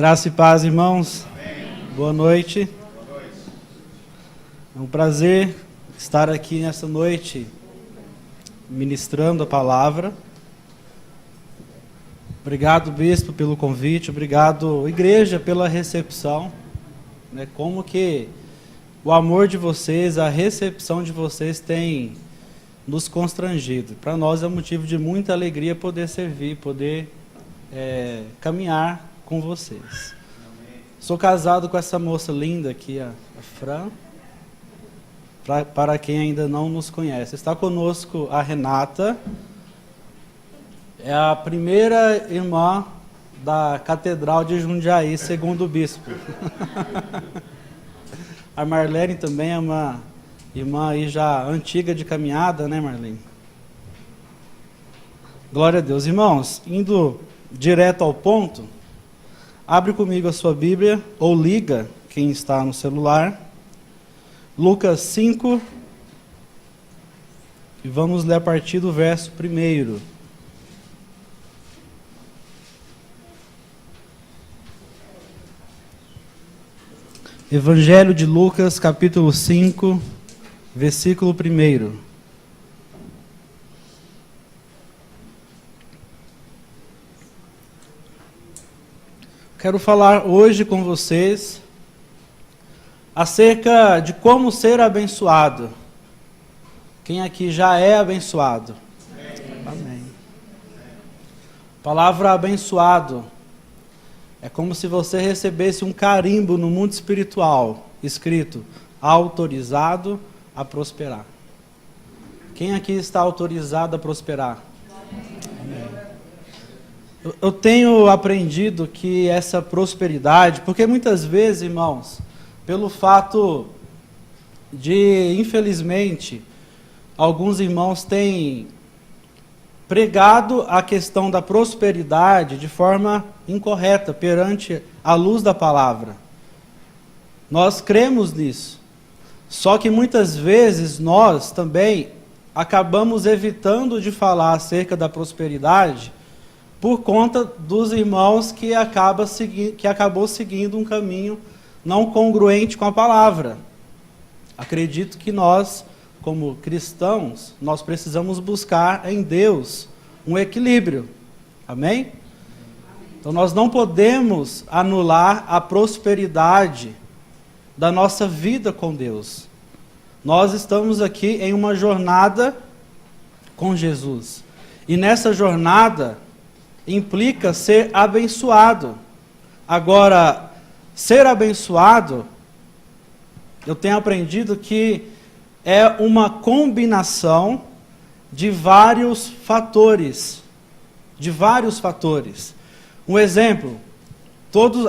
Graça e paz, irmãos. Amém. Boa noite. Boa noite. É um prazer estar aqui nessa noite ministrando a palavra. Obrigado, bispo, pelo convite. Obrigado, igreja, pela recepção. Como que o amor de vocês, a recepção de vocês tem nos constrangido. Para nós é um motivo de muita alegria poder servir, poder caminhar com vocês. Sou casado com essa moça linda aqui, a Fran. Para quem ainda não nos conhece, está conosco a Renata. É a primeira irmã da Catedral de Jundiaí, segundo o bispo. A Marlene também é uma irmã aí já antiga de caminhada, né, Marlene? Glória a Deus. Irmãos, indo direto ao ponto, abre comigo a sua Bíblia, ou liga, quem está no celular, Lucas 5, e vamos ler a partir do verso 1. Evangelho de Lucas, capítulo 5, versículo 1. Quero falar hoje com vocês acerca de como ser abençoado. Quem aqui já é abençoado? Amém. A palavra abençoado é como se você recebesse um carimbo no mundo espiritual, escrito, autorizado a prosperar. Quem aqui está autorizado a prosperar? Amém. Eu tenho aprendido que essa prosperidade, porque muitas vezes, irmãos, pelo fato de, infelizmente, alguns irmãos têm pregado a questão da prosperidade de forma incorreta perante a luz da palavra. Nós cremos nisso. Só que muitas vezes nós também acabamos evitando de falar acerca da prosperidade por conta dos irmãos que acabou seguindo um caminho não congruente com a palavra. Acredito que nós, como cristãos, nós precisamos buscar em Deus um equilíbrio. Amém? Então nós não podemos anular a prosperidade da nossa vida com Deus. Nós estamos aqui em uma jornada com Jesus. E nessa jornada implica ser abençoado. Agora, ser abençoado, eu tenho aprendido que é uma combinação de vários fatores. Um exemplo,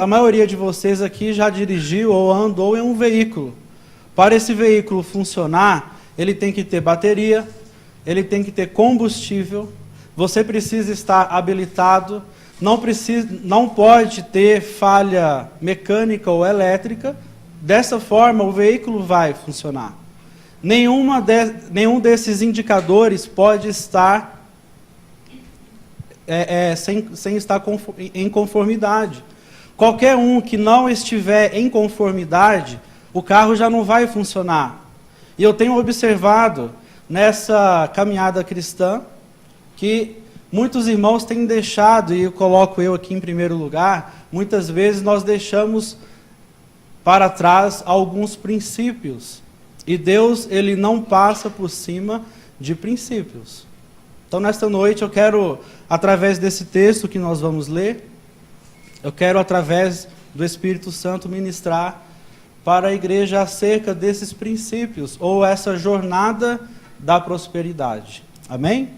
a maioria de vocês aqui já dirigiu ou andou em um veículo. Para esse veículo funcionar, ele tem que ter bateria, ele tem que ter combustível, você precisa estar habilitado, não pode ter falha mecânica ou elétrica. Dessa forma, o veículo vai funcionar. Nenhum desses indicadores pode estar sem estar em conformidade. Qualquer um que não estiver em conformidade, o carro já não vai funcionar. E eu tenho observado nessa caminhada cristã que muitos irmãos têm deixado, e eu coloco eu aqui em primeiro lugar, muitas vezes nós deixamos para trás alguns princípios. E Deus, Ele não passa por cima de princípios. Então, nesta noite, eu quero, através desse texto que nós vamos ler, eu quero, através do Espírito Santo, ministrar para a igreja acerca desses princípios, ou essa jornada da prosperidade. Amém?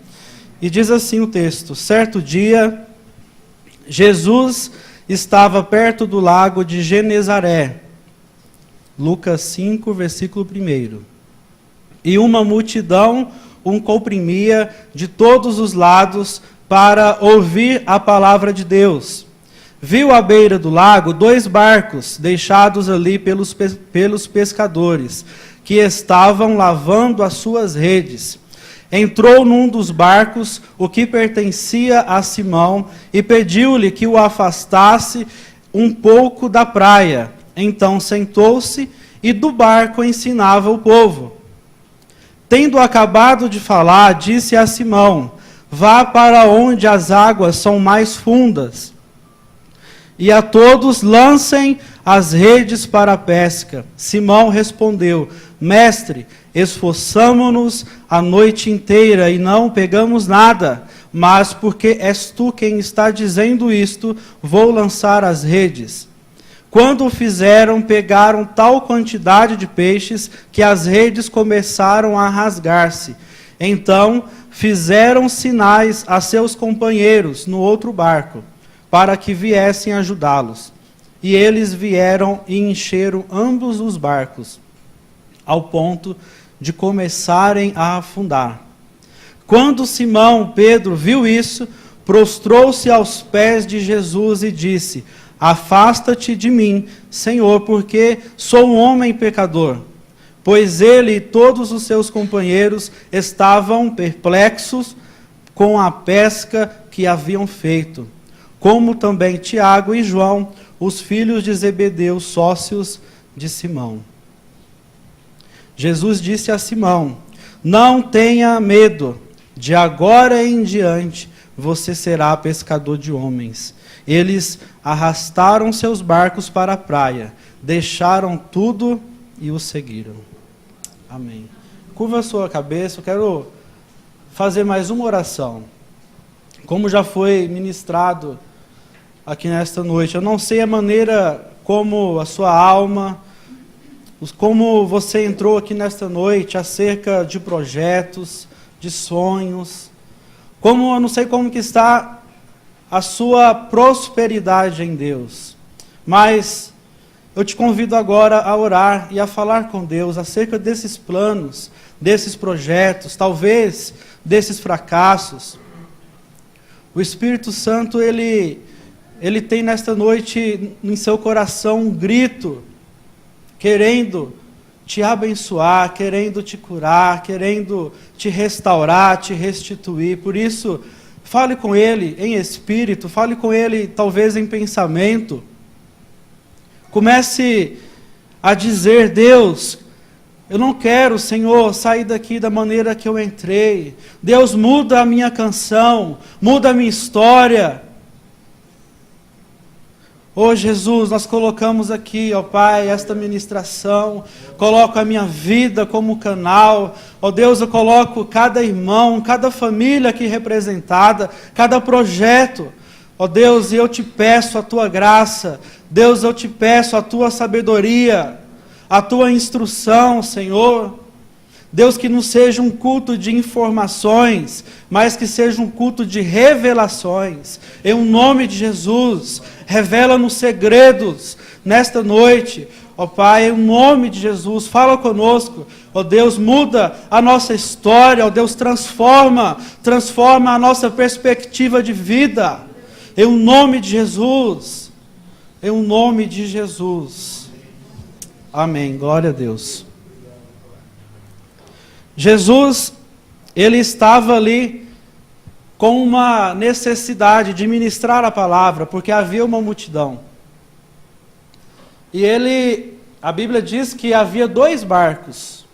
E diz assim o texto: certo dia, Jesus estava perto do lago de Genezaré. Lucas 5, versículo 1. E uma multidão o comprimia de todos os lados para ouvir a palavra de Deus. Viu à beira do lago 2 barcos deixados ali pelos pescadores, que estavam lavando as suas redes. Entrou num dos barcos, o que pertencia a Simão, e pediu-lhe que o afastasse um pouco da praia. Então sentou-se e do barco ensinava o povo. Tendo acabado de falar, disse a Simão: vá para onde as águas são mais fundas, e a todos lancem as redes para a pesca. Simão respondeu: Mestre, esforçamo-nos a noite inteira e não pegamos nada, mas porque és tu quem está dizendo isto, vou lançar as redes. Quando o fizeram, pegaram tal quantidade de peixes que as redes começaram a rasgar-se. Então fizeram sinais a seus companheiros no outro barco, para que viessem ajudá-los. E eles vieram e encheram ambos os barcos, ao ponto de começarem a afundar. Quando Simão Pedro viu isso, prostrou-se aos pés de Jesus e disse: afasta-te de mim, Senhor, porque sou um homem pecador. Pois ele e todos os seus companheiros estavam perplexos com a pesca que haviam feito, como também Tiago e João, os filhos de Zebedeu, sócios de Simão. Jesus disse a Simão: não tenha medo, de agora em diante você será pescador de homens. Eles arrastaram seus barcos para a praia, deixaram tudo e o seguiram. Amém. Curva a sua cabeça, eu quero fazer mais uma oração. Como já foi ministrado aqui nesta noite, eu não sei a maneira como a sua alma, como você entrou aqui nesta noite acerca de projetos, de sonhos, como eu não sei como que está a sua prosperidade em Deus, mas eu te convido agora a orar e a falar com Deus acerca desses planos, desses projetos, talvez desses fracassos. O Espírito Santo, ele tem nesta noite em seu coração um grito, querendo te abençoar, querendo te curar, querendo te restaurar, te restituir. Por isso, fale com Ele em espírito, fale com Ele talvez em pensamento. Comece a dizer: Deus, eu não quero, Senhor, sair daqui da maneira que eu entrei. Deus, muda a minha canção, muda a minha história. Oh Jesus, nós colocamos aqui, ó Pai, esta ministração, coloco a minha vida como canal, ó Deus, eu coloco cada irmão, cada família aqui representada, cada projeto, ó Deus, e eu te peço a Tua graça, Deus, eu te peço a Tua sabedoria, a Tua instrução, Senhor. Deus, que não seja um culto de informações, mas que seja um culto de revelações. Em nome de Jesus, revela-nos segredos nesta noite. Ó Pai, em nome de Jesus, fala conosco. Ó Deus, muda a nossa história. Ó Deus, transforma a nossa perspectiva de vida. Em nome de Jesus. Em nome de Jesus. Amém. Glória a Deus. Jesus, ele estava ali com uma necessidade de ministrar a palavra, porque havia uma multidão. E a Bíblia diz que havia dois barcos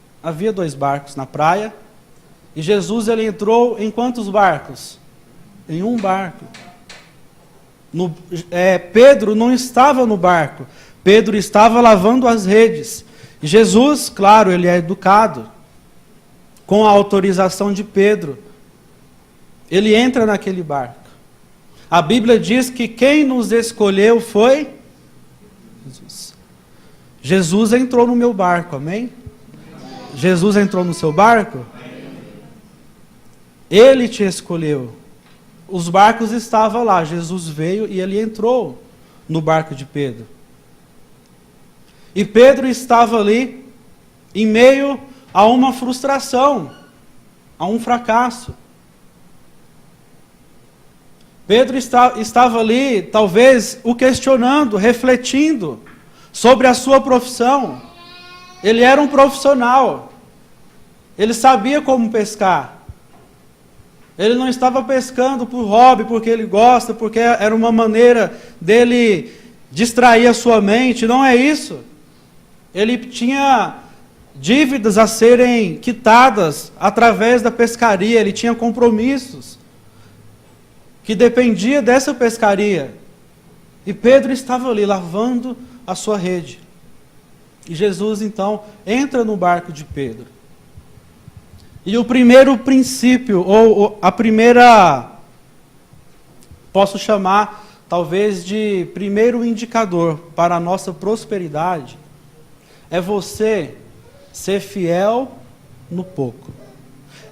na praia, e Jesus, ele entrou em quantos barcos? Em um barco. Pedro não estava no barco, Pedro estava lavando as redes. E Jesus, claro, ele é educado, com a autorização de Pedro, ele entra naquele barco. A Bíblia diz que quem nos escolheu foi Jesus. Jesus entrou no meu barco, amém? Jesus entrou no seu barco? Ele te escolheu. Os barcos estavam lá, Jesus veio e ele entrou no barco de Pedro. E Pedro estava ali, em meio a uma frustração, a um fracasso. Pedro estava ali, talvez, o questionando, refletindo sobre a sua profissão. Ele era um profissional. Ele sabia como pescar. Ele não estava pescando por hobby, porque ele gosta, porque era uma maneira dele distrair a sua mente, não é isso. Ele tinha dívidas a serem quitadas através da pescaria, ele tinha compromissos que dependia dessa pescaria. E Pedro estava ali lavando a sua rede. E Jesus então entra no barco de Pedro. E o primeiro princípio, ou a primeira, posso chamar talvez de primeiro indicador para a nossa prosperidade, é você ser fiel no pouco.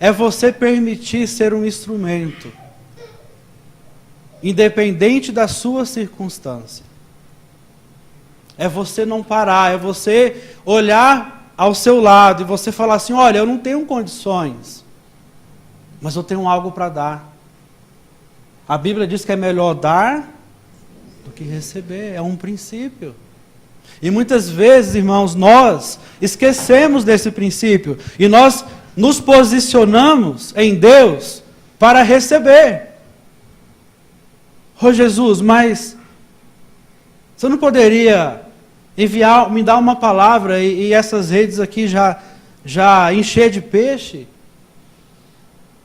É você permitir ser um instrumento, independente da sua circunstância. É você não parar, é você olhar ao seu lado e você falar assim, olha, eu não tenho condições, mas eu tenho algo para dar. A Bíblia diz que é melhor dar do que receber, é um princípio. E muitas vezes, irmãos, nós esquecemos desse princípio e nós nos posicionamos em Deus para receber. Oh Jesus, mas você não poderia me dar uma palavra e essas redes aqui já encher de peixe?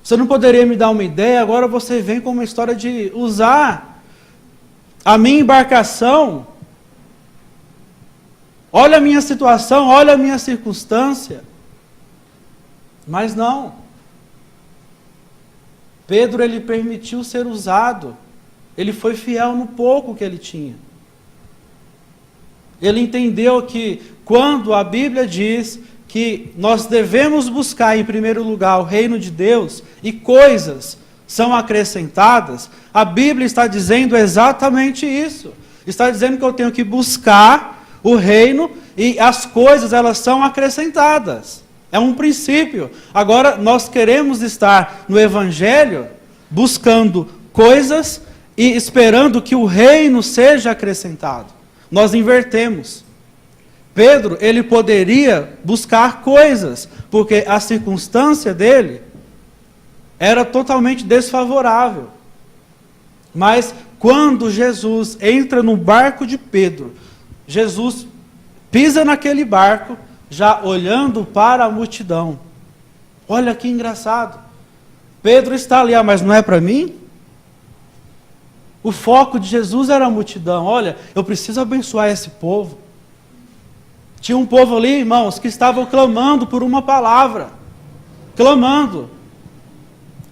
Você não poderia me dar uma ideia? Agora você vem com uma história de usar a minha embarcação. Olha a minha situação, olha a minha circunstância. Mas não. Pedro, ele permitiu ser usado. Ele foi fiel no pouco que ele tinha. Ele entendeu que quando a Bíblia diz que nós devemos buscar em primeiro lugar o reino de Deus e coisas são acrescentadas, a Bíblia está dizendo exatamente isso. Está dizendo que eu tenho que buscar o reino e as coisas elas são acrescentadas. É um princípio. Agora nós queremos estar no Evangelho buscando coisas e esperando que o reino seja acrescentado. Nós invertemos. Pedro, ele poderia buscar coisas, porque a circunstância dele era totalmente desfavorável. Mas quando Jesus entra no barco de Pedro, Jesus pisa naquele barco, já olhando para a multidão. Olha que engraçado. Pedro está ali, mas não é para mim? O foco de Jesus era a multidão. Olha, eu preciso abençoar esse povo. Tinha um povo ali, irmãos, que estavam clamando por uma palavra. Clamando.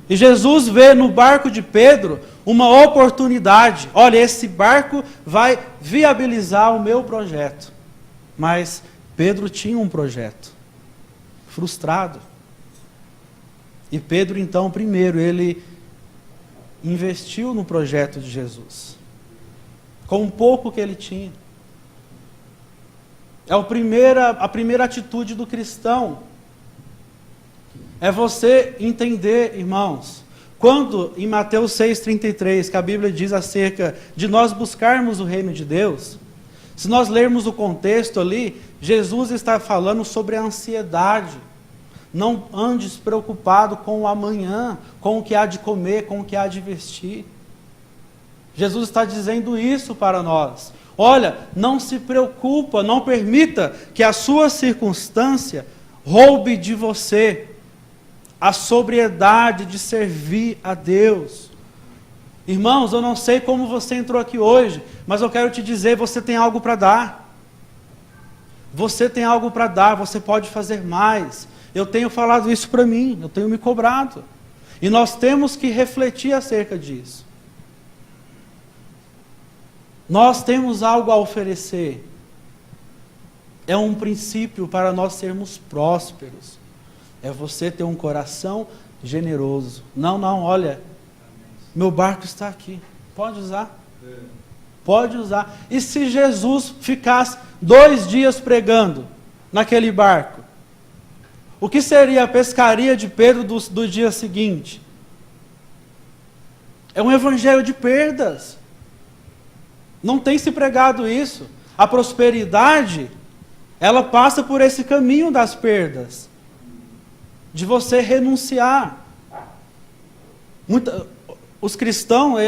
E Jesus vê no barco de Pedro uma oportunidade. Olha, esse barco vai viabilizar o meu projeto. Mas Pedro tinha um projeto. Frustrado. E Pedro, então, primeiro, ele investiu no projeto de Jesus, com o pouco que ele tinha. É a primeira atitude do cristão. É você entender, irmãos, quando em Mateus 6,33, que a Bíblia diz acerca de nós buscarmos o reino de Deus, se nós lermos o contexto ali, Jesus está falando sobre a ansiedade. Não andes preocupado com o amanhã, com o que há de comer, com o que há de vestir. Jesus está dizendo isso para nós. Olha, não se preocupa, não permita que a sua circunstância roube de você a sobriedade de servir a Deus. Irmãos, eu não sei como você entrou aqui hoje, mas eu quero te dizer, você tem algo para dar. Você tem algo para dar, você pode fazer mais. Eu tenho falado isso para mim, eu tenho me cobrado. E nós temos que refletir acerca disso. Nós temos algo a oferecer. É um princípio para nós sermos prósperos. É você ter um coração generoso. Não, olha, meu barco está aqui. Pode usar. Pode usar. E se Jesus ficasse 2 dias pregando naquele barco? O que seria a pescaria de Pedro do dia seguinte? É um evangelho de perdas. Não tem se pregado isso. A prosperidade, ela passa por esse caminho das perdas. De você renunciar. Os cristãos,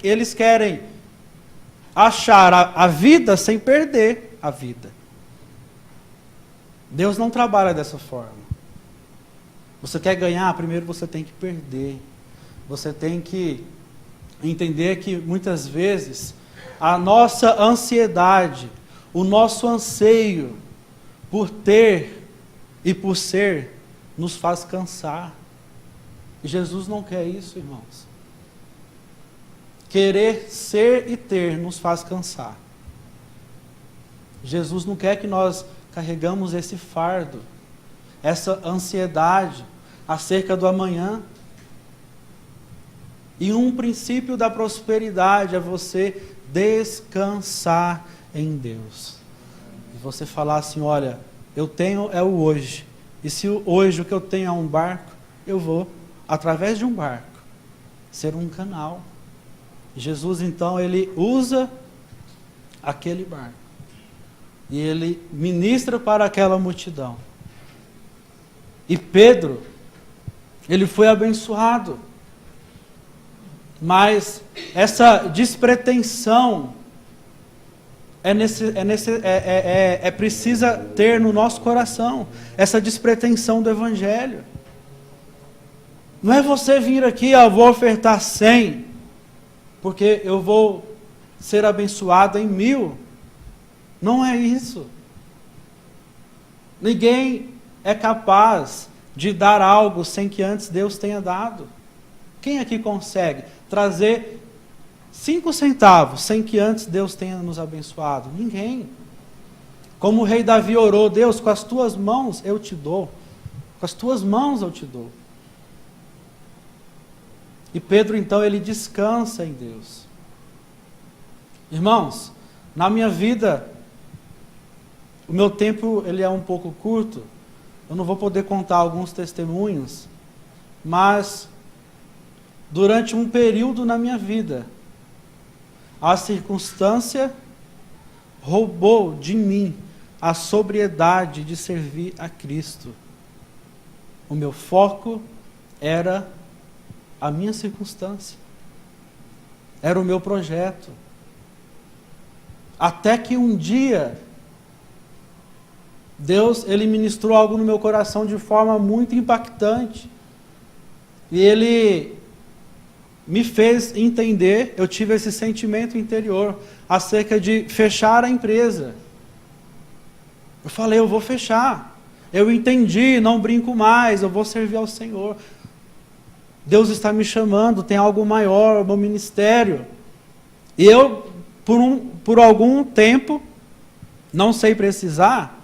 eles querem achar a vida sem perder a vida. Deus não trabalha dessa forma. Você quer ganhar, primeiro você tem que perder. Você tem que entender que muitas vezes a nossa ansiedade, o nosso anseio por ter e por ser, nos faz cansar. E Jesus não quer isso, irmãos. Querer ser e ter nos faz cansar. Jesus não quer que nós carregamos esse fardo, essa ansiedade acerca do amanhã. E um princípio da prosperidade é você descansar em Deus. E você falar assim, olha, eu tenho é o hoje. E se hoje o que eu tenho é um barco, eu vou, através de um barco, ser um canal. Jesus, então, ele usa aquele barco. E ele ministra para aquela multidão. E Pedro, ele foi abençoado. Mas essa despretensão precisa ter no nosso coração. Essa despretensão do Evangelho. Não é você vir aqui, eu vou ofertar 100, porque eu vou ser abençoado em 1000. Não é isso. Ninguém é capaz de dar algo sem que antes Deus tenha dado. Quem aqui consegue trazer 5 centavos sem que antes Deus tenha nos abençoado? Ninguém. Como o rei Davi orou, Deus, com as tuas mãos eu te dou. Com as tuas mãos eu te dou. E Pedro, então, ele descansa em Deus. Irmãos, na minha vida, o meu tempo ele é um pouco curto. Eu não vou poder contar alguns testemunhos, mas durante um período na minha vida, a circunstância roubou de mim a sobriedade de servir a Cristo. O meu foco era a minha circunstância. Era o meu projeto. Até que um dia, Deus, ele ministrou algo no meu coração de forma muito impactante. E ele me fez entender, eu tive esse sentimento interior, acerca de fechar a empresa. Eu falei, eu vou fechar. Eu entendi, não brinco mais, eu vou servir ao Senhor. Deus está me chamando, tem algo maior, o meu ministério. E eu, por algum tempo, não sei precisar,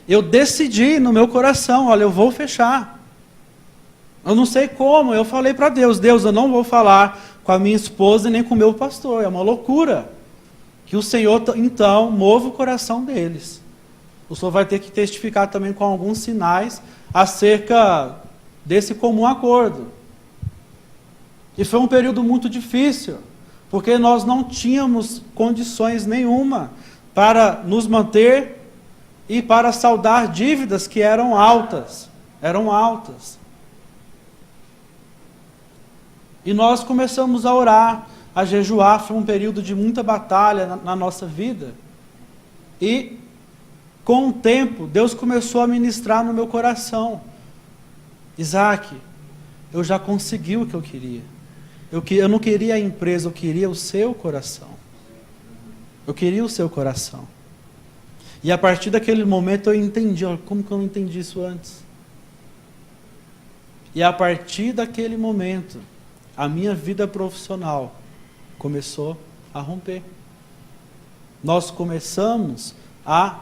eu decidi no meu coração, olha, eu vou fechar. Eu não sei como, eu falei para Deus, Deus, eu não vou falar com a minha esposa nem com o meu pastor, é uma loucura. Que o Senhor, então, mova o coração deles. O Senhor vai ter que testificar também com alguns sinais acerca desse comum acordo. E foi um período muito difícil, porque nós não tínhamos condições nenhuma para nos manter e para saldar dívidas que eram altas. Eram altas. E nós começamos a orar, a jejuar, foi um período de muita batalha na nossa vida. E, com o tempo, Deus começou a ministrar no meu coração. Isaac, eu já consegui o que eu queria. Eu não queria a empresa, eu queria o seu coração. Eu queria o seu coração. E a partir daquele momento eu entendi, olha, como que eu não entendi isso antes? E a partir daquele momento, a minha vida profissional começou a romper. Nós começamos a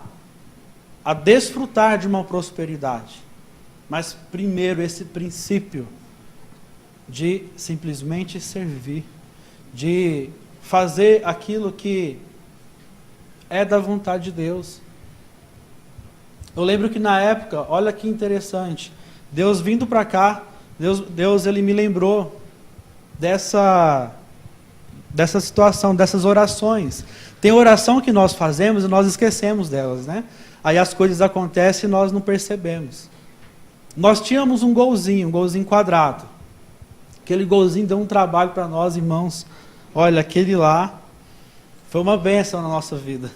desfrutar de uma prosperidade. Mas primeiro esse princípio de simplesmente servir, de fazer aquilo que é da vontade de Deus. Eu lembro que na época, olha que interessante, Deus vindo para cá, Deus ele me lembrou dessa situação, dessas orações. Tem oração que nós fazemos e nós esquecemos delas, né? Aí as coisas acontecem e nós não percebemos. Nós tínhamos um golzinho quadrado. Aquele golzinho deu um trabalho para nós, irmãos. Olha, aquele lá Foi uma bênção na nossa vida.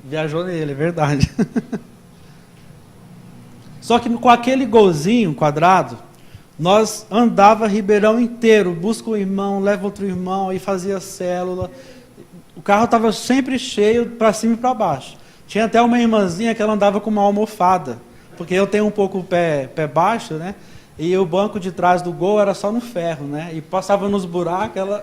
Viajou nele, é verdade. Só que com aquele golzinho quadrado, nós andava Ribeirão inteiro, busca um irmão, leva outro irmão, e fazia célula. O carro estava sempre cheio, para cima e para baixo. Tinha até uma irmãzinha que ela andava com uma almofada, porque eu tenho um pouco o pé baixo, né? E o banco de trás do Gol era só no ferro, né? E passava nos buracos,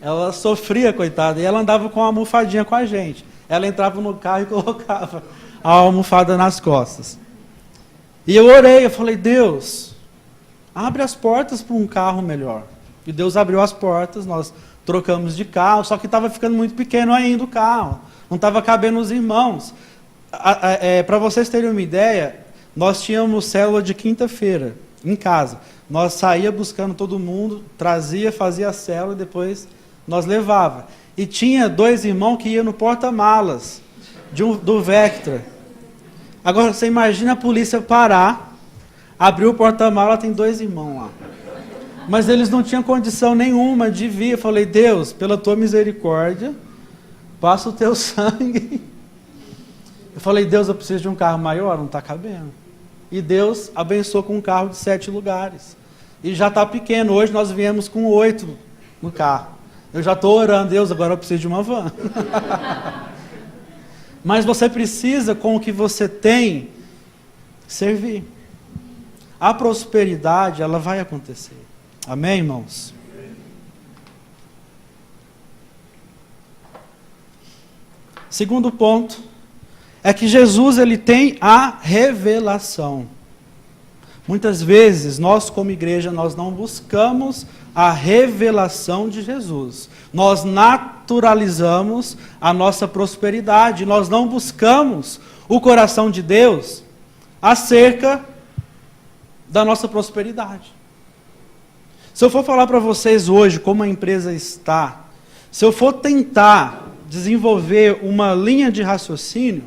ela sofria, coitada. E ela andava com uma almofadinha com a gente. Ela entrava no carro e colocava a almofada nas costas. E eu orei, eu falei, Deus, abre as portas para um carro melhor. E Deus abriu as portas, nós trocamos de carro, só que estava ficando muito pequeno ainda o carro. Não estava cabendo os irmãos. Para vocês terem uma ideia, nós tínhamos célula de quinta-feira, em casa. Nós saía buscando todo mundo, trazia, fazia a célula e depois nós levava. E tinha 2 irmãos que iam no porta-malas do Vectra. Agora, você imagina a polícia parar, abrir o porta-mala, tem 2 irmãos lá. Mas eles não tinham condição nenhuma de vir. Eu falei, Deus, pela tua misericórdia, passa o teu sangue. Eu falei, Deus, eu preciso de um carro maior, não está cabendo. E Deus abençoou com um carro de 7 lugares. E já está pequeno, hoje nós viemos com 8 no carro. Eu já estou orando, Deus, agora eu preciso de uma van. Mas você precisa, com o que você tem, servir. A prosperidade, ela vai acontecer. Amém, irmãos? Segundo ponto, é que Jesus ele tem a revelação. Muitas vezes, nós como igreja, nós não buscamos a revelação de Jesus. Nós naturalizamos a nossa prosperidade. Nós não buscamos o coração de Deus acerca da nossa prosperidade. Se eu for falar para vocês hoje como a empresa está, se eu for tentar desenvolver uma linha de raciocínio,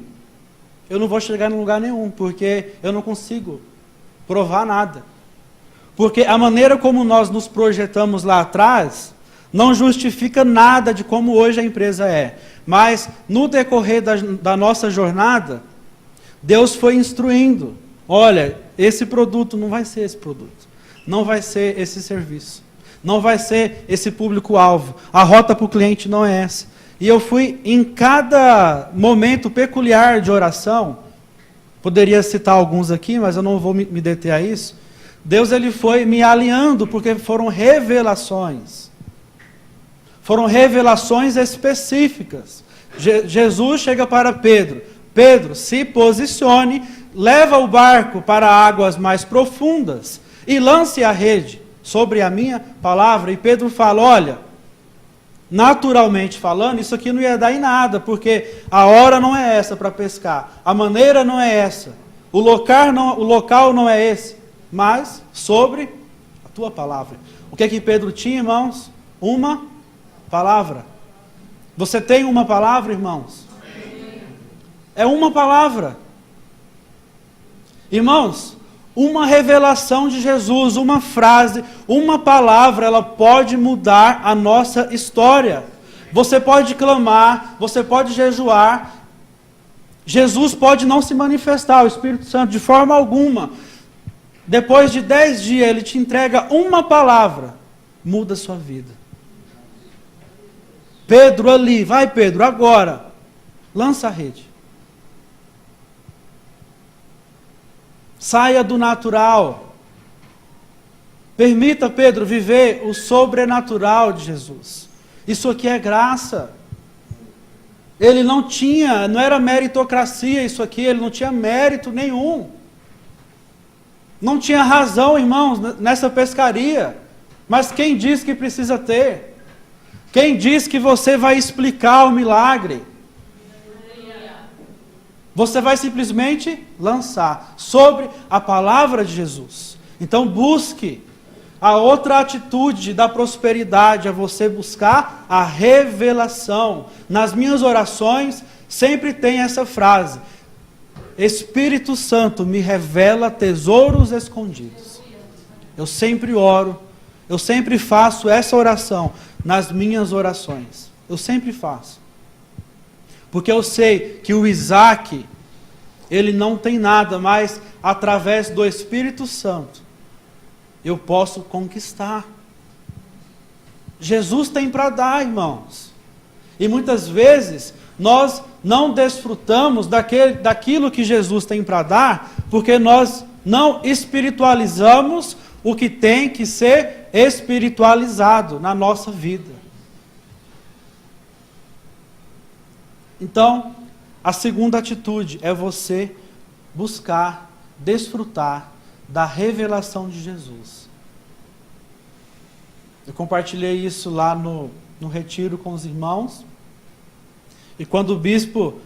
eu não vou chegar em lugar nenhum, porque eu não consigo provar nada. Porque a maneira como nós nos projetamos lá atrás não justifica nada de como hoje a empresa é. Mas no decorrer da nossa jornada, Deus foi instruindo. Olha, esse produto não vai ser esse produto. Não vai ser esse serviço. Não vai ser esse público-alvo. A rota para o cliente não é essa. E eu fui em cada momento peculiar de oração, poderia citar alguns aqui, mas eu não vou me deter a isso. Deus ele foi me alinhando, porque foram revelações. Foram revelações específicas. Jesus chega para Pedro. Pedro, se posicione, leva o barco para águas mais profundas e lance a rede sobre a minha palavra. E Pedro fala, olha, naturalmente falando, isso aqui não ia dar em nada, porque a hora não é essa para pescar, a maneira não é essa, o local não é esse, mas sobre a tua palavra. O que é que Pedro tinha, irmãos? Uma palavra. Você tem uma palavra, irmãos? É uma palavra. Irmãos, uma revelação de Jesus, uma frase, uma palavra, ela pode mudar a nossa história. Você pode clamar, você pode jejuar. Jesus pode não se manifestar, o Espírito Santo, de forma alguma. Depois de 10 dias, ele te entrega uma palavra, muda a sua vida. Pedro ali, vai Pedro, agora, lança a rede. Saia do natural. Permita, Pedro, viver o sobrenatural de Jesus. Isso aqui é graça. Ele não era meritocracia isso aqui, ele não tinha mérito nenhum. Não tinha razão, irmãos, nessa pescaria. Mas quem diz que precisa ter? Quem diz que você vai explicar o milagre? Você vai simplesmente lançar sobre a palavra de Jesus. Então busque a outra atitude da prosperidade, é você buscar a revelação. Nas minhas orações sempre tem essa frase: Espírito Santo me revela tesouros escondidos. Eu sempre oro, eu sempre faço essa oração nas minhas orações. Eu sempre faço. Porque eu sei que o Isaac, ele não tem nada, mas através do Espírito Santo, eu posso conquistar. Jesus tem para dar, irmãos. E muitas vezes, nós não desfrutamos daquilo que Jesus tem para dar, porque nós não espiritualizamos o que tem que ser espiritualizado na nossa vida. Então, a segunda atitude é você buscar, desfrutar da revelação de Jesus. Eu compartilhei isso lá no retiro com os irmãos. E quando o bispo,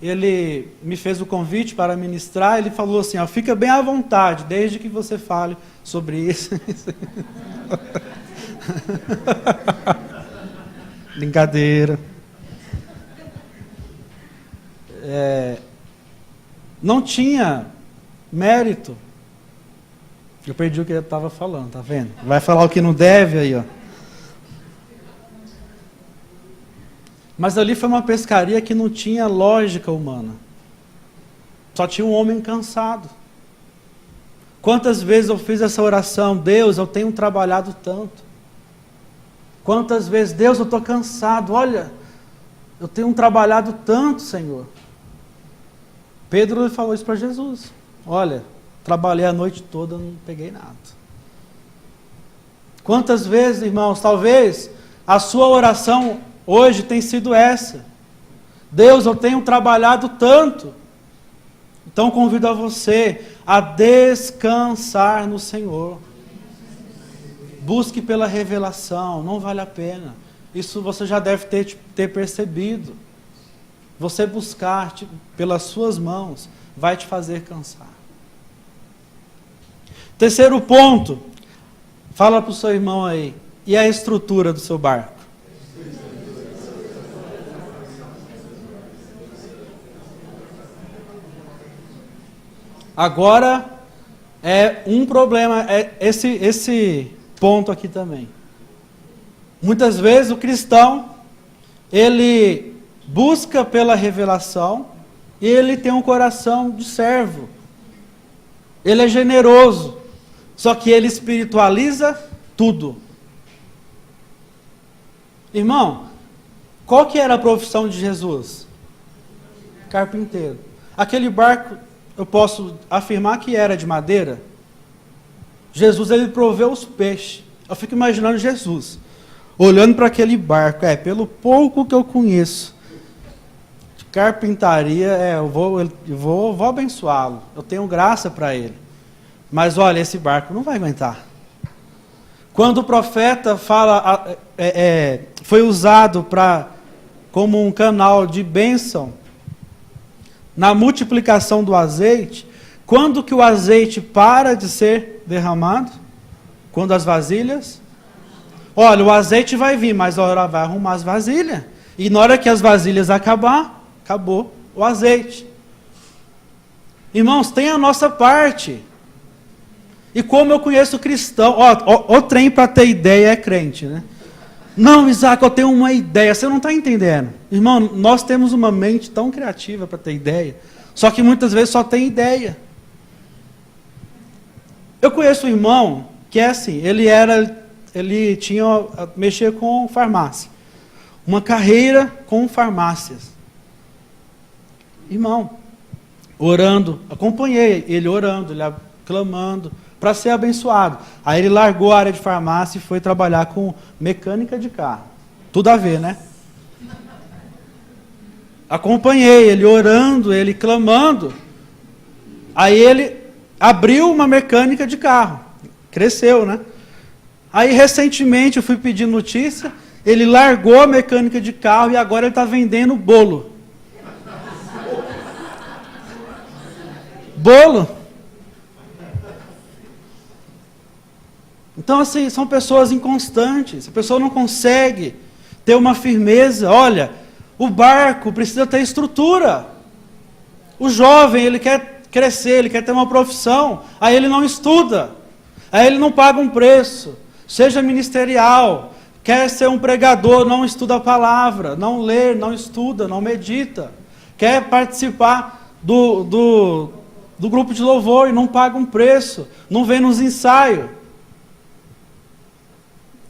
ele me fez o convite para ministrar, ele falou assim, ó, fica bem à vontade, desde que você fale sobre isso. Brincadeira. Não tinha mérito. Eu perdi o que eu estava falando, tá vendo? Vai falar o que não deve aí, ó. Mas ali foi uma pescaria que não tinha lógica humana. Só tinha um homem cansado. Quantas vezes eu fiz essa oração? Deus, eu tenho trabalhado tanto. Quantas vezes, Deus, eu estou cansado. Olha, eu tenho trabalhado tanto, Senhor. Pedro falou isso para Jesus. Olha, trabalhei a noite toda, não peguei nada. Quantas vezes, irmãos, talvez a sua oração hoje tem sido essa. Deus, eu tenho trabalhado tanto. Então convido a você a descansar no Senhor. Busque pela revelação, não vale a pena. Isso você já deve ter percebido. Você buscar pelas suas mãos vai te fazer cansar. Terceiro ponto, fala para o seu irmão aí, e a estrutura do seu barco? Agora, um problema, esse ponto aqui também. Muitas vezes o cristão, ele busca pela revelação e ele tem um coração de servo. Ele é generoso, só que ele espiritualiza tudo. Irmão, qual que era a profissão de Jesus? Carpinteiro. Aquele barco, eu posso afirmar que era de madeira. Jesus, ele proveu os peixes. Eu fico imaginando Jesus, olhando para aquele barco. Pelo pouco que eu conheço de carpintaria, eu vou abençoá-lo. Eu tenho graça para ele. Mas olha, esse barco não vai aguentar. Quando o profeta fala, foi usado como um canal de bênção na multiplicação do azeite, quando que o azeite para de ser derramado? Quando as vasilhas? Olha, o azeite vai vir, mas a hora vai arrumar as vasilhas. E na hora que as vasilhas acabar, acabou o azeite. Irmãos, tem a nossa parte. E como eu conheço cristão, o trem para ter ideia é crente, né? Não, Isaac, eu tenho uma ideia, você não está entendendo. Irmão, nós temos uma mente tão criativa para ter ideia, só que muitas vezes só tem ideia. Eu conheço um irmão que é assim, ele tinha mexer com farmácia, uma carreira com farmácias. Irmão, orando, acompanhei ele orando, ele clamando, para ser abençoado. Aí ele largou a área de farmácia e foi trabalhar com mecânica de carro. Tudo a ver, né? Acompanhei ele orando, ele clamando. Aí ele abriu uma mecânica de carro. Cresceu, né? Aí recentemente eu fui pedir notícia, ele largou a mecânica de carro e agora ele está vendendo bolo. Bolo. Então, assim, são pessoas inconstantes. A pessoa não consegue ter uma firmeza. Olha, o barco precisa ter estrutura. O jovem, ele quer crescer, ele quer ter uma profissão. Aí ele não estuda. Aí ele não paga um preço. Seja ministerial, Quer ser um pregador, não estuda a palavra, não lê, não estuda, não medita. Quer participar do grupo de louvor e não paga um preço, não vem nos ensaios.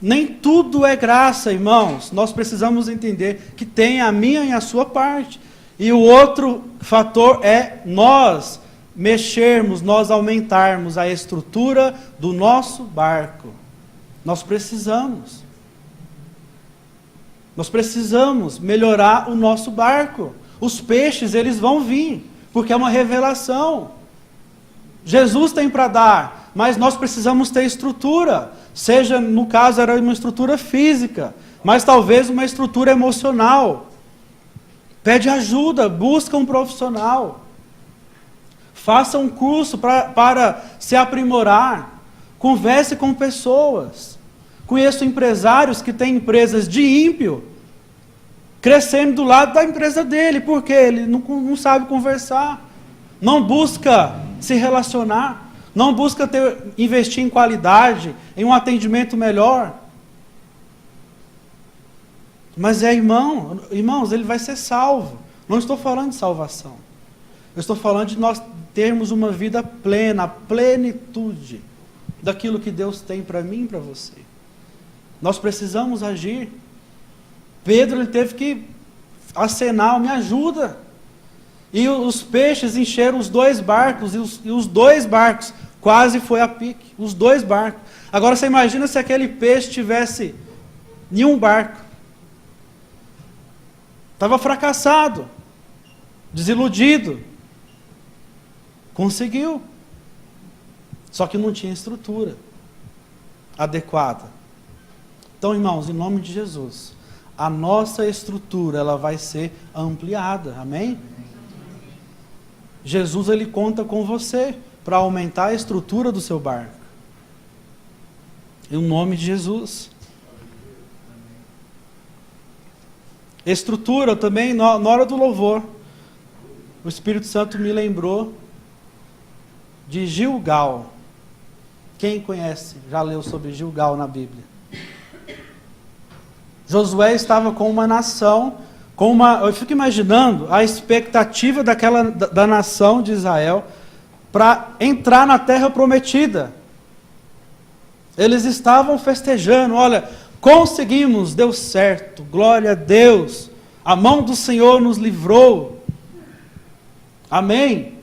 Nem tudo é graça, irmãos. Nós precisamos entender que tem a minha e a sua parte. E o outro fator é nós mexermos, nós aumentarmos a estrutura do nosso barco. Nós precisamos melhorar o nosso barco. Os peixes, eles vão vir, porque é uma revelação. Jesus tem para dar, mas nós precisamos ter estrutura. Seja, no caso, era uma estrutura física, mas talvez uma estrutura emocional. Pede ajuda, busca um profissional. Faça um curso para se aprimorar. Converse com pessoas. Conheço empresários que têm empresas de ímpio, crescendo do lado da empresa dele, porque ele não sabe conversar, não busca se relacionar, não busca investir em qualidade, em um atendimento melhor. Mas irmãos, ele vai ser salvo. Não estou falando de salvação. Eu estou falando de nós termos uma vida plena, a plenitude daquilo que Deus tem para mim e para você. Nós precisamos agir. Pedro, ele teve que acenar, me ajuda. E os peixes encheram os 2 barcos, e os 2 barcos quase foi a pique. Os 2 barcos. Agora você imagina se aquele peixe tivesse em um barco. Estava fracassado, desiludido. Conseguiu. Só que não tinha estrutura adequada. Então, irmãos, em nome de Jesus, a nossa estrutura, ela vai ser ampliada. Amém? Jesus, ele conta com você para aumentar a estrutura do seu barco. Em nome de Jesus. Estrutura também, na hora do louvor, o Espírito Santo me lembrou de Gilgal. Quem conhece, já leu sobre Gilgal na Bíblia? Josué estava com uma nação, eu fico imaginando a expectativa da nação de Israel para entrar na terra prometida. Eles estavam festejando, olha, conseguimos, deu certo, glória a Deus, a mão do Senhor nos livrou. Amém?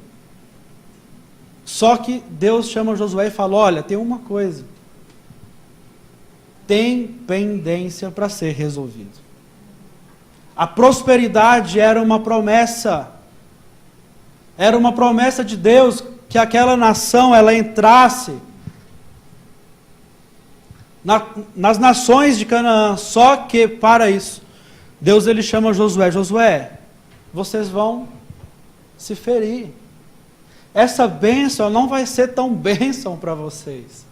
Só que Deus chama Josué e fala, olha, tem uma coisa. Tem pendência para ser resolvido. A prosperidade era uma promessa. Era uma promessa de Deus que aquela nação, ela entrasse nas nações de Canaã. Só que para isso, Deus, ele chama Josué. Josué, vocês vão se ferir. Essa bênção não vai ser tão bênção para vocês.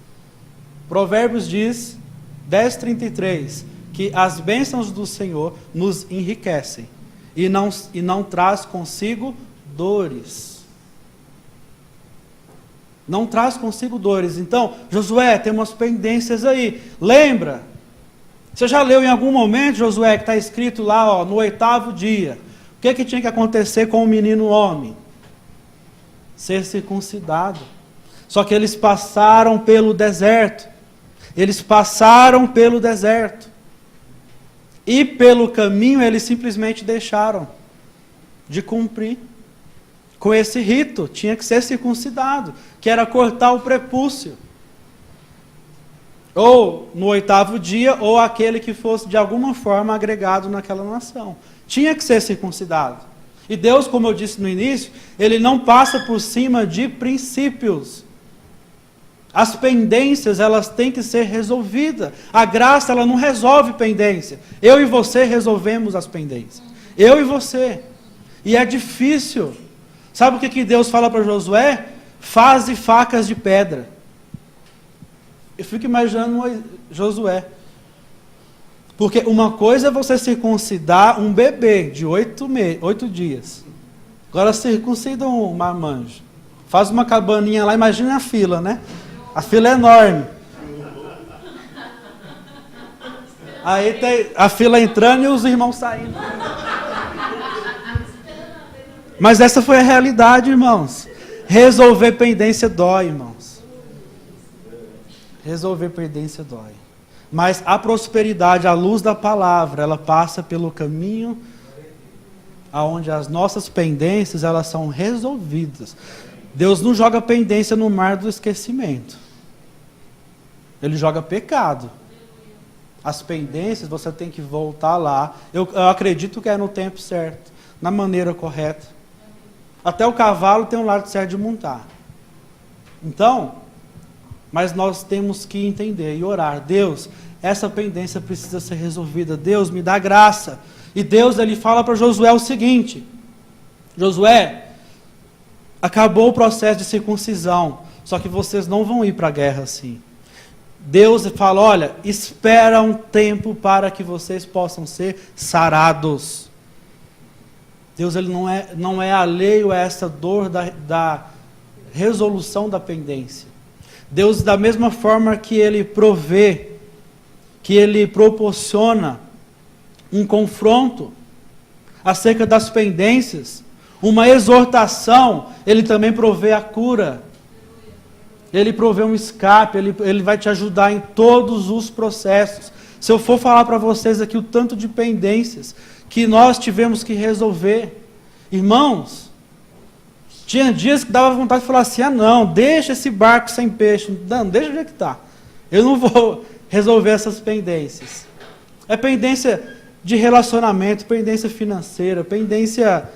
Provérbios diz, 10:33, que as bênçãos do Senhor nos enriquecem e não traz consigo dores. Não traz consigo dores. Então, Josué, tem umas pendências aí. Lembra? Você já leu em algum momento, Josué, que está escrito lá, no 8º dia. O que tinha que acontecer com o menino homem? Ser circuncidado. Só que eles passaram pelo deserto. Eles passaram pelo deserto. E pelo caminho eles simplesmente deixaram de cumprir com esse rito. Tinha que ser circuncidado, que era cortar o prepúcio. Ou no 8º dia, ou aquele que fosse de alguma forma agregado naquela nação. Tinha que ser circuncidado. E Deus, como eu disse no início, ele não passa por cima de princípios. As pendências, elas têm que ser resolvidas. A graça, ela não resolve pendência. Eu e você resolvemos as pendências. Eu e você. E é difícil. Sabe o que Deus fala para Josué? Faze facas de pedra. Eu fico imaginando Josué. Porque uma coisa é você circuncidar um bebê de 8 dias. Agora circuncida um marmanjo. Faz uma cabaninha lá, imagina a fila, né? A fila é enorme. Aí tem a fila entrando e os irmãos saindo. Mas essa foi a realidade, irmãos. Resolver pendência dói, irmãos. Resolver pendência dói. Mas a prosperidade, a luz da palavra, ela passa pelo caminho aonde as nossas pendências, elas são resolvidas. Deus não joga pendência no mar do esquecimento. Ele joga pecado. As pendências, você tem que voltar lá. Eu acredito que é no tempo certo, na maneira correta. Até o cavalo tem um lado certo de montar. Então, mas nós temos que entender e orar. Deus, essa pendência precisa ser resolvida. Deus, me dá graça. E Deus, ele fala para Josué o seguinte: Josué, acabou o processo de circuncisão, só que vocês não vão ir para a guerra assim. Deus fala, olha, espera um tempo para que vocês possam ser sarados. Deus, ele não é alheio a essa dor da resolução da pendência. Deus, da mesma forma que ele provê, que ele proporciona um confronto acerca das pendências, uma exortação, ele também provê a cura. Ele provê um escape, ele vai te ajudar em todos os processos. Se eu for falar para vocês aqui o tanto de pendências que nós tivemos que resolver, irmãos, tinha dias que dava vontade de falar assim, não, deixa esse barco sem peixe, não, deixa do jeito que está. Eu não vou resolver essas pendências. É pendência de relacionamento, pendência financeira, pendência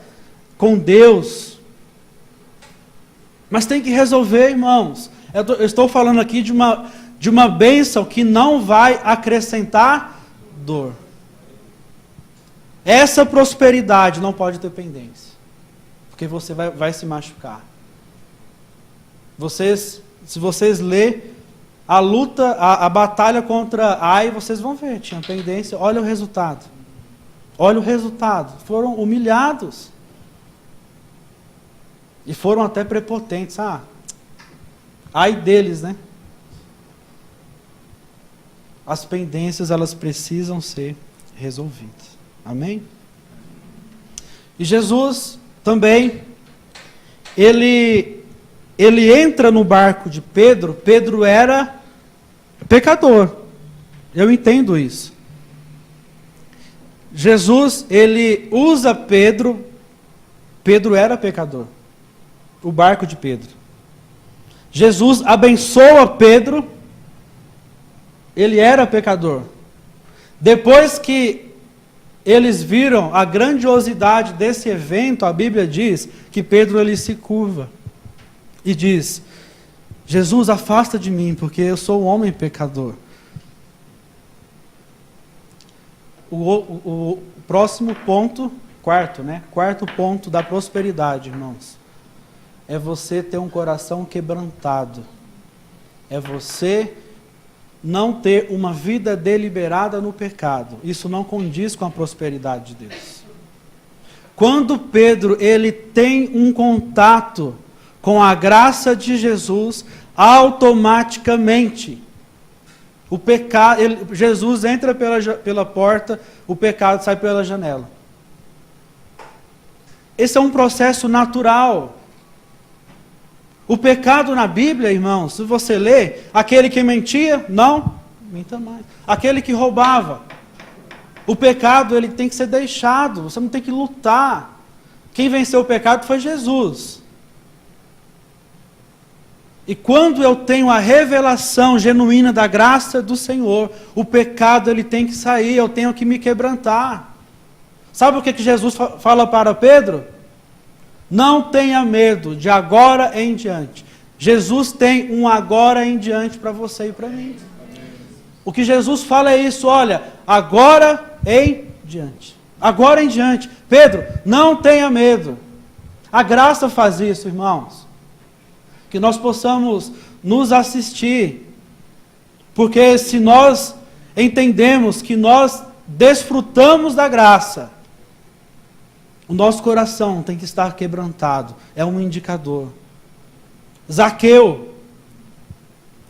com Deus. Mas tem que resolver, irmãos. Eu estou falando aqui de uma bênção que não vai acrescentar dor. Essa prosperidade não pode ter pendência. Porque você vai se machucar. Se vocês lerem a luta, a batalha contra Ai, vocês vão ver, tinha pendência. Olha o resultado. Olha o resultado. Foram humilhados. E foram até prepotentes. Ai deles, né? As pendências, elas precisam ser resolvidas. Amém? E Jesus também, ele entra no barco de Pedro. Pedro era pecador. Eu entendo isso. Jesus, ele usa Pedro. Pedro era pecador. O barco de Pedro. Jesus abençoa Pedro. Ele era pecador. Depois que eles viram a grandiosidade desse evento, a Bíblia diz que Pedro ele se curva e diz: Jesus, afasta de mim, porque eu sou um homem pecador. O próximo ponto, quarto ponto da prosperidade, irmãos, é você ter um coração quebrantado. É você não ter uma vida deliberada no pecado. Isso não condiz com a prosperidade de Deus. Quando Pedro ele tem um contato com a graça de Jesus, automaticamente o pecado, Jesus entra pela porta, o pecado sai pela janela. Esse é um processo natural. O pecado na Bíblia, irmãos, se você ler, aquele que mentia, não minta mais. Aquele que roubava. O pecado, ele tem que ser deixado, você não tem que lutar. Quem venceu o pecado foi Jesus. E quando eu tenho a revelação genuína da graça do Senhor, o pecado ele tem que sair, eu tenho que me quebrantar. Sabe o que Jesus fala para Pedro? Não tenha medo de agora em diante. Jesus tem um agora em diante para você e para mim. O que Jesus fala é isso, olha, agora em diante. Agora em diante. Pedro, não tenha medo. A graça faz isso, irmãos. Que nós possamos nos assistir. Porque se nós entendemos que nós desfrutamos da graça, o nosso coração tem que estar quebrantado. É um indicador. Zaqueu,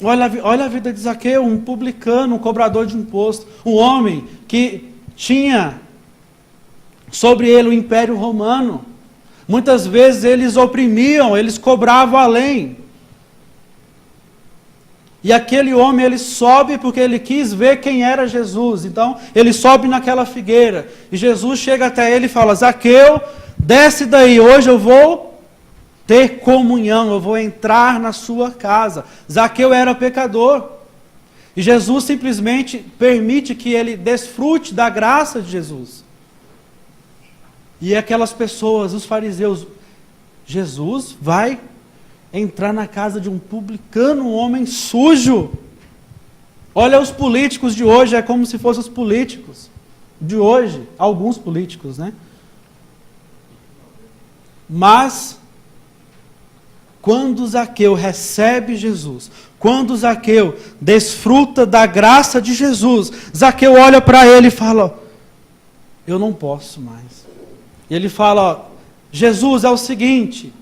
Olha a vida de Zaqueu, um publicano, um cobrador de imposto, um homem que tinha sobre ele o Império Romano. Muitas vezes eles oprimiam, eles cobravam além. E aquele homem, ele sobe porque ele quis ver quem era Jesus. Então, ele sobe naquela figueira. E Jesus chega até ele e fala: Zaqueu, desce daí, hoje eu vou ter comunhão, eu vou entrar na sua casa. Zaqueu era pecador. E Jesus simplesmente permite que ele desfrute da graça de Jesus. E aquelas pessoas, os fariseus, Jesus vai entrar na casa de um publicano, um homem sujo. Olha os políticos de hoje, é como se fossem os políticos de hoje, alguns políticos, né? Mas, quando Zaqueu recebe Jesus, quando Zaqueu desfruta da graça de Jesus, Zaqueu olha para ele e fala: eu não posso mais. E ele fala: Jesus, é o seguinte,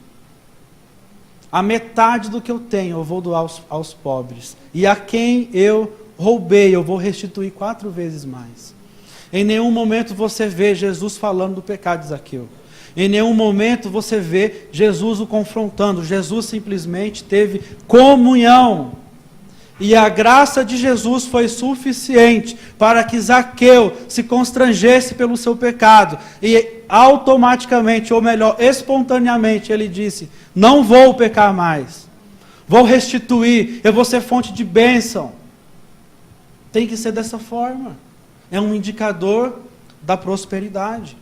a metade do que eu tenho eu vou doar aos pobres. E a quem eu roubei, eu vou restituir 4 vezes mais. Em nenhum momento você vê Jesus falando do pecado de Zaqueu. Em nenhum momento você vê Jesus o confrontando. Jesus simplesmente teve comunhão. E a graça de Jesus foi suficiente para que Zaqueu se constrangesse pelo seu pecado. E automaticamente, ou melhor, espontaneamente, ele disse: não vou pecar mais. Vou restituir, eu vou ser fonte de bênção. Tem que ser dessa forma. É um indicador da prosperidade.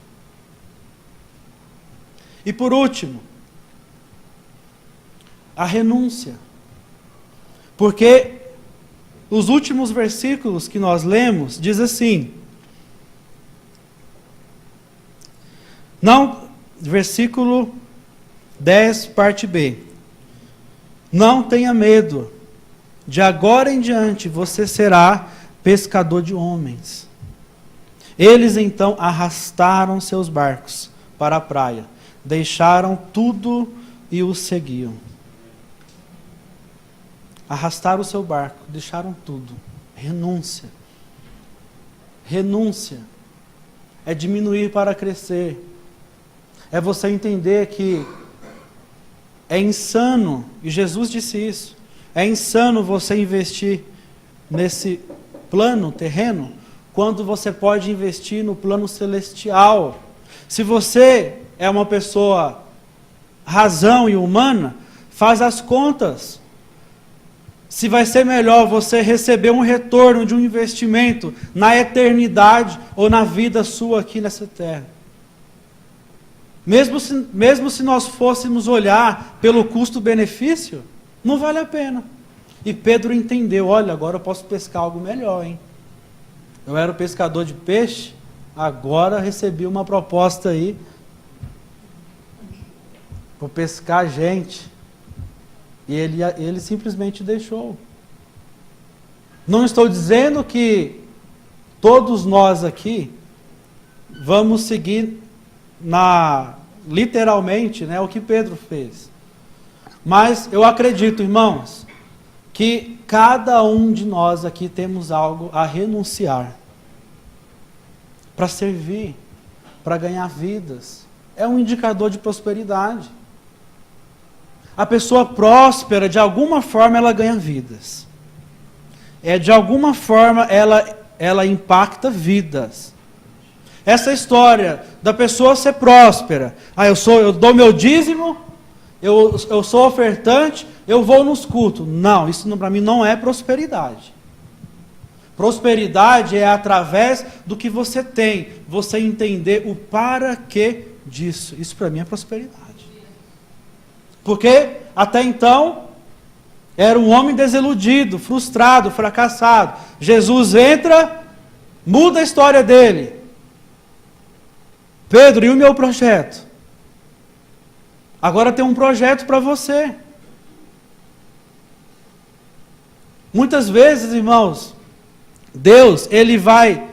E por último, a renúncia. Porque os últimos versículos que nós lemos diz assim: não, versículo 10, parte B. Não tenha medo, de agora em diante você será pescador de homens. Eles então arrastaram seus barcos para a praia, deixaram tudo e o seguiam. Arrastaram o seu barco, deixaram tudo. Renúncia. Renúncia é diminuir para crescer. É você entender que é insano, e Jesus disse isso, é insano você investir nesse plano terreno, quando você pode investir no plano celestial. Se você é uma pessoa razão e humana, faz as contas. Se vai ser melhor você receber um retorno de um investimento na eternidade ou na vida sua aqui nessa terra. Mesmo se nós fôssemos olhar pelo custo-benefício, não vale a pena. E Pedro entendeu: olha, agora eu posso pescar algo melhor, hein? Eu era pescador de peixe, agora recebi uma proposta aí. Vou pescar gente. E ele simplesmente deixou. Não estou dizendo que todos nós aqui vamos seguir literalmente, né, o que Pedro fez. Mas eu acredito, irmãos, que cada um de nós aqui temos algo a renunciar para servir, para ganhar vidas. É um indicador de prosperidade. A pessoa próspera, de alguma forma, ela ganha vidas. De alguma forma, ela impacta vidas. Essa história da pessoa ser próspera. Eu dou meu dízimo, eu sou ofertante, eu vou nos cultos. Não, isso para mim não é prosperidade. Prosperidade é através do que você tem. Você entender o para quê disso. Isso para mim é prosperidade. Porque até então era um homem desiludido, frustrado, fracassado. Jesus entra, muda a história dele. Pedro, e o meu projeto? Agora tem um projeto para você. Muitas vezes, irmãos, Deus, Ele vai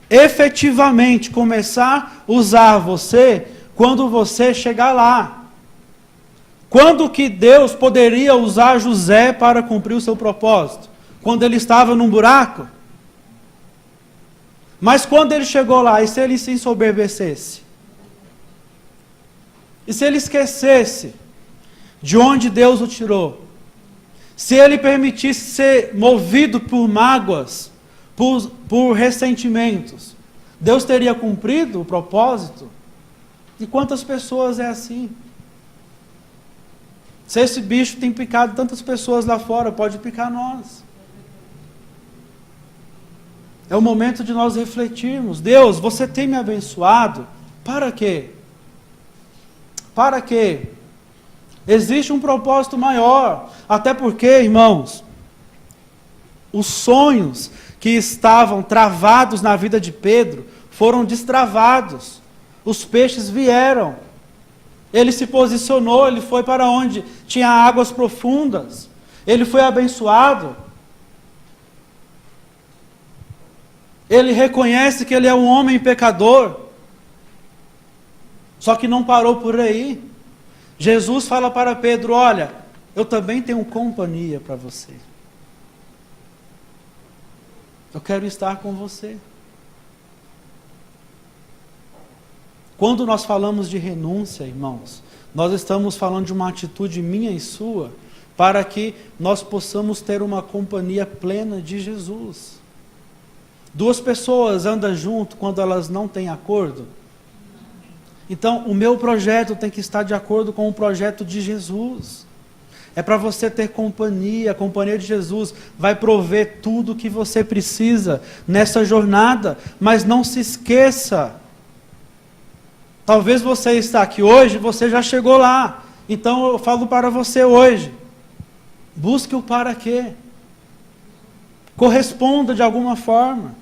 efetivamente começar a usar você quando você chegar lá. Quando que Deus poderia usar José para cumprir o seu propósito? Quando ele estava num buraco? Mas quando ele chegou lá, e se ele se ensoberbecesse? E se ele esquecesse de onde Deus o tirou? Se ele permitisse ser movido por mágoas, por ressentimentos, Deus teria cumprido o propósito? E quantas pessoas é assim? Se esse bicho tem picado tantas pessoas lá fora, pode picar nós. É o momento de nós refletirmos. Deus, você tem me abençoado? Para quê? Para quê? Existe um propósito maior. Até porque, irmãos, os sonhos que estavam travados na vida de Pedro foram destravados. Os peixes vieram. Ele se posicionou, ele foi para onde tinha águas profundas. Ele foi abençoado. Ele reconhece que ele é um homem pecador. Só que não parou por aí. Jesus fala para Pedro, olha, eu também tenho companhia para você. Eu quero estar com você. Quando nós falamos de renúncia, irmãos, nós estamos falando de uma atitude minha e sua, para que nós possamos ter uma companhia plena de Jesus. Duas pessoas andam junto quando elas não têm acordo? Então, o meu projeto tem que estar de acordo com o projeto de Jesus. É para você ter companhia, a companhia de Jesus vai prover tudo o que você precisa nessa jornada, mas não se esqueça. Talvez você está aqui hoje, você já chegou lá. Então eu falo para você hoje, busque o para quê. Corresponda de alguma forma.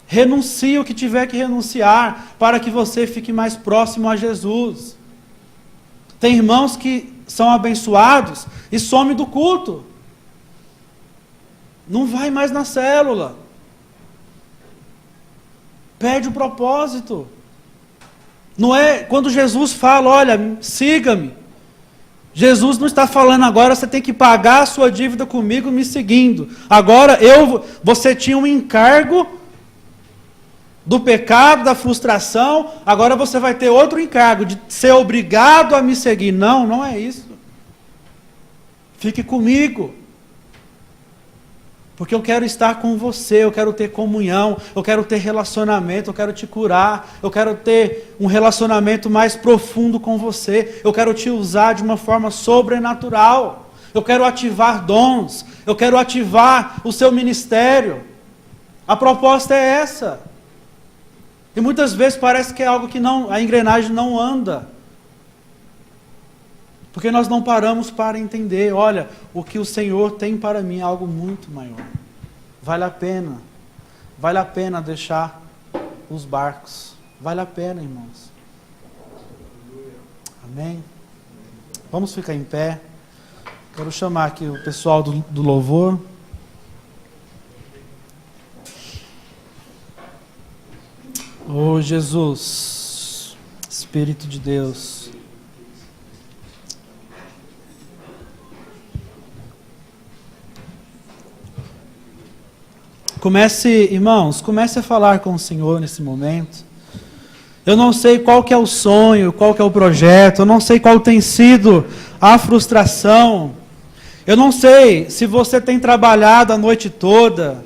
Renuncie o que tiver que renunciar, para que você fique mais próximo a Jesus. Tem irmãos que são abençoados e some do culto. Não vai mais na célula. Perde o propósito. Não é quando Jesus fala, olha, siga-me. Jesus não está falando agora, você tem que pagar a sua dívida comigo me seguindo. Agora você tinha um encargo do pecado, da frustração, agora você vai ter outro encargo de ser obrigado a me seguir. Não, não é isso. Fique comigo. Porque eu quero estar com você, eu quero ter comunhão, eu quero ter relacionamento, eu quero te curar, eu quero ter um relacionamento mais profundo com você, eu quero te usar de uma forma sobrenatural, eu quero ativar dons, eu quero ativar o seu ministério. A proposta é essa. E muitas vezes parece que é algo que a engrenagem não anda. Porque nós não paramos para entender, olha, o que o Senhor tem para mim é algo muito maior. Vale a pena deixar os barcos. Vale a pena, irmãos. Amém? Vamos ficar em pé. Quero chamar aqui o pessoal do louvor. Oh, Jesus, Espírito de Deus. Irmãos, comece a falar com o Senhor nesse momento. Eu não sei qual que é o sonho, qual que é o projeto, eu não sei qual tem sido a frustração. Eu não sei se você tem trabalhado a noite toda,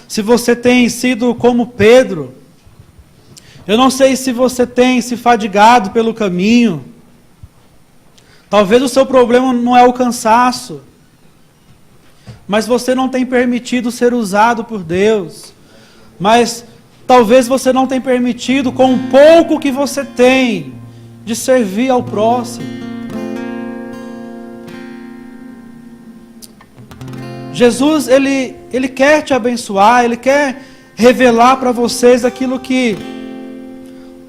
se você tem sido como Pedro. Eu não sei se você tem se fadigado pelo caminho. Talvez o seu problema não é o cansaço, mas você não tem permitido ser usado por Deus. Mas talvez você não tenha permitido, com o pouco que você tem, de servir ao próximo. Jesus, Ele quer te abençoar, Ele quer revelar para vocês aquilo que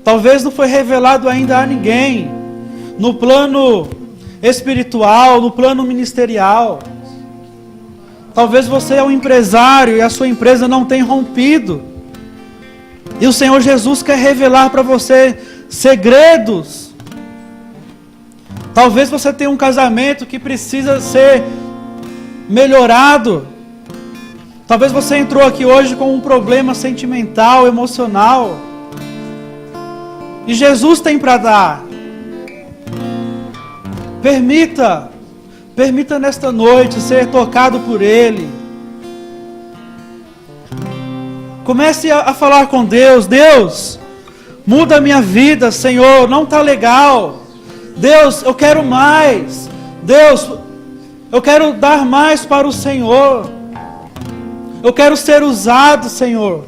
talvez não foi revelado ainda a ninguém, no plano espiritual, no plano ministerial. Talvez você é um empresário e a sua empresa não tem rompido. E o Senhor Jesus quer revelar para você segredos Talvez você tenha um casamento que precisa ser melhorado. Talvez você entrou aqui hoje com um problema sentimental, emocional. E Jesus tem para dar. Permita nesta noite ser tocado por Ele. Comece a falar com Deus. Deus, muda a minha vida, Senhor, não está legal. Deus, eu quero mais. Deus, eu quero dar mais para o Senhor. Eu quero ser usado, Senhor.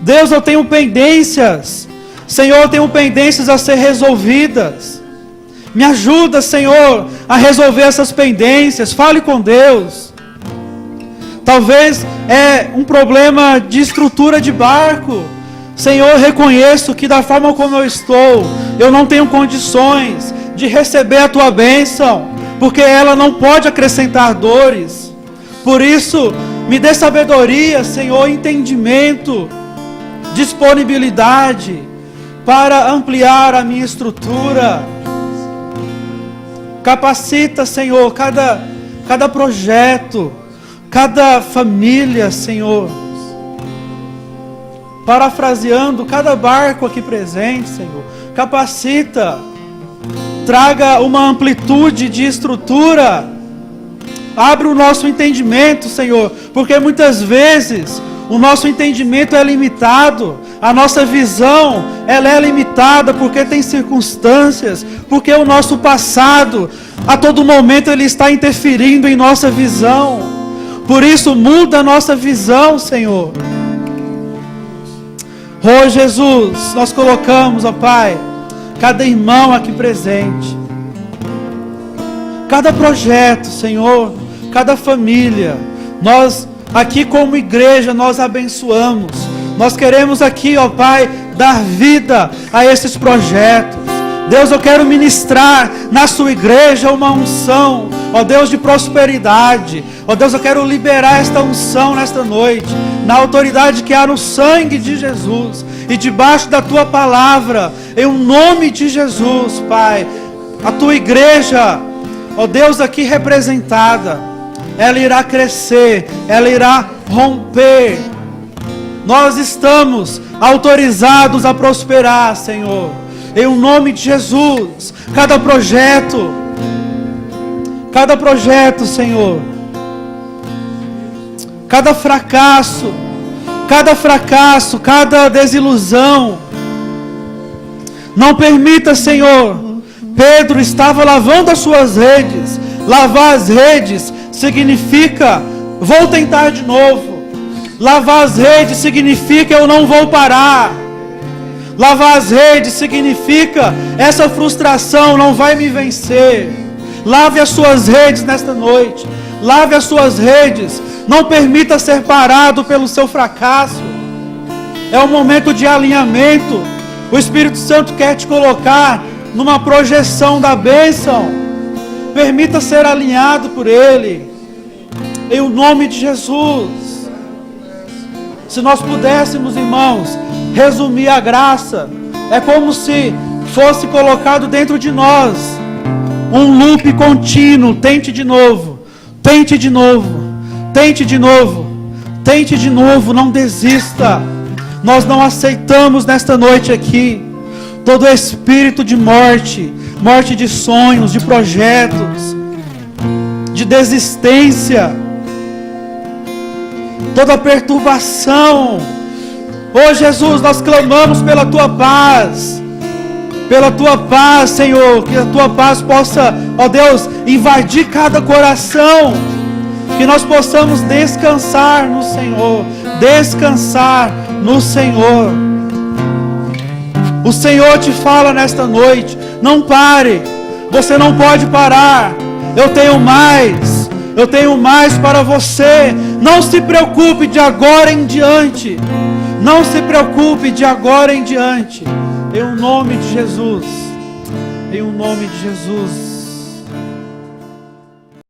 Deus, eu tenho pendências. Senhor, eu tenho pendências a ser resolvidas. Me ajuda, Senhor, a resolver essas pendências. Fale com Deus. Talvez é um problema de estrutura de barco. Senhor, reconheço que da forma como eu estou, eu não tenho condições de receber a Tua bênção, porque ela não pode acrescentar dores. Por isso, me dê sabedoria, Senhor, entendimento, disponibilidade para ampliar a minha estrutura. Capacita, Senhor, cada projeto, cada família, Senhor. Parafraseando cada barco aqui presente, Senhor. Capacita. Traga uma amplitude de estrutura. Abre o nosso entendimento, Senhor. Porque muitas vezes o nosso entendimento é limitado. A nossa visão, ela é limitada porque tem circunstâncias. Porque o nosso passado, a todo momento, ele está interferindo em nossa visão. Por isso, muda a nossa visão, Senhor. Oh, Jesus, nós colocamos, ó Pai, cada irmão aqui presente, cada projeto, Senhor, cada família. Nós, aqui como igreja, nós abençoamos. Nós queremos aqui, ó Pai, dar vida a esses projetos. Deus, eu quero ministrar na sua igreja uma unção, ó Deus, de prosperidade. Ó Deus, eu quero liberar esta unção nesta noite, na autoridade que há no sangue de Jesus, e debaixo da Tua palavra, em nome de Jesus, Pai. A Tua igreja, ó Deus, aqui representada, ela irá crescer, ela irá romper. Nós estamos autorizados a prosperar, Senhor, em nome de Jesus. Cada projeto, Senhor, cada fracasso, cada desilusão, não permita, Senhor. Pedro estava lavando as suas redes. Lavar as redes significa, vou tentar de novo. Lavar as redes significa, eu não vou parar. Lavar as redes significa, essa frustração não vai me vencer. Lave as suas redes nesta noite. Lave as suas redes. Não permita ser parado pelo seu fracasso. É um momento de alinhamento. O Espírito Santo quer te colocar numa projeção da bênção. Permita ser alinhado por Ele, em nome de Jesus. Se nós pudéssemos, irmãos, resumir a graça, é como se fosse colocado dentro de nós um loop contínuo. Tente de novo, tente de novo, tente de novo, tente de novo, não desista. Nós não aceitamos nesta noite aqui todo espírito de morte, morte de sonhos, de projetos, de desistência, toda perturbação. Oh Jesus, nós clamamos pela Tua paz, Senhor, que a Tua paz possa, ó Deus, invadir cada coração, que nós possamos descansar no Senhor, descansar no Senhor. O Senhor te fala nesta noite, não pare, você não pode parar. Eu tenho mais para você. Não se preocupe de agora em diante. Não se preocupe de agora em diante. Em nome de Jesus. Em nome de Jesus.